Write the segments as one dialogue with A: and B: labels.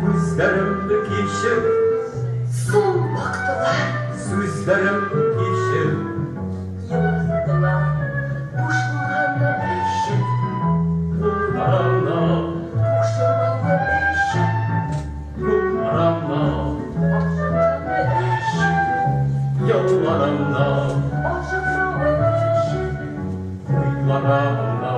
A: Gözlerimdeki ışık
B: Son baktılar,
A: Sözlerimdeki ışık
B: yıktılar, kuşlarla eşit,
A: Ruhlarımda
B: kuşlarla eşit,
A: Ruhlarımda
B: aşklarla eşit,
A: Yollarımda
B: aşklarla eşit.
A: Duygularımda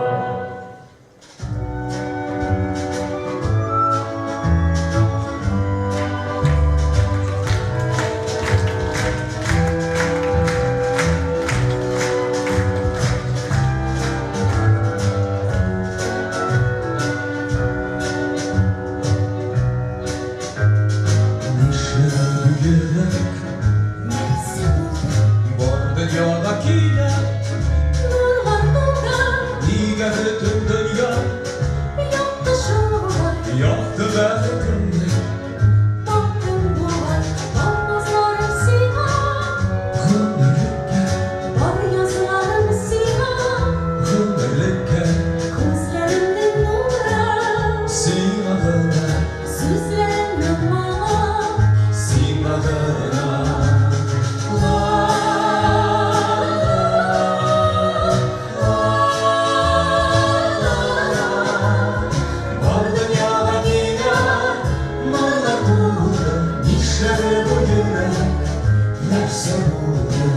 C: Dünyadakiler
B: Nur var nurda,
C: niye bütün dünya
B: yaktı şovlar,
C: yaktı belkimde
B: baktım duvar, boynuzlarım siyah,
C: Hınırlıkken,
B: var yazılarım siyah,
C: hınırlıkken
B: gözlerimden nura,
C: Sinadına,
B: sözlerimden bana,
C: sinadına Var dünyadakiler mallar buldu Nişleri bu yürek Nefse buldu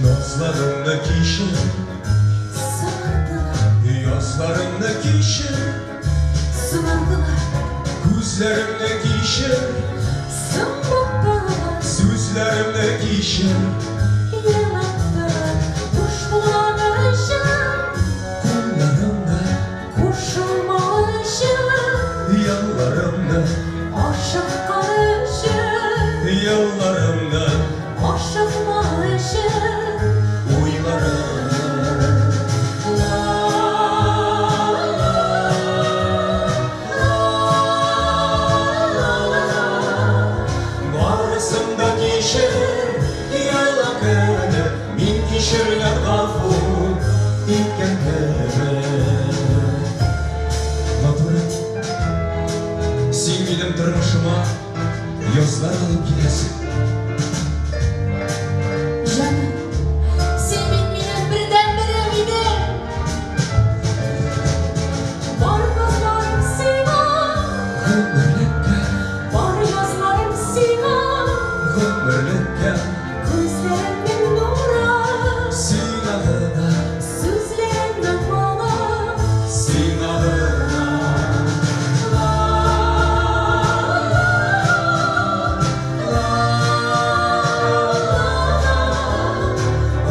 C: Nazlarındaki şey
B: sığırdılar,
C: Yazlarındaki şey
B: sığırdılar,
C: Gözlerimdeki şey
B: sımbattılar,
C: Sözlerimdeki şey
B: yanaktılar, kuşlar ışık,
C: Kollarımda,
B: kuşulma ışık,
C: yanlarımda
B: aşık karışık,
C: Yollarımda,
B: aşıkma ışık.
C: uylarımda Bağrısındaki şey yalan kene Min kişirler gafur İkken kene Labyrinth Silmedim tırmışıma Yozlar alıp gidesin
B: Canım, sen benim birdenbire gidin. Var gözlerim siyah,
C: Hınırlıkken,
B: var yazlarım siyah,
C: hınırlıkken
B: gözlerimden nura,
C: Sinadına,
B: sözlerimden bana.
C: sinadına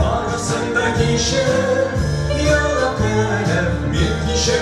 C: Arasındaki şey yalan kalem bir kişi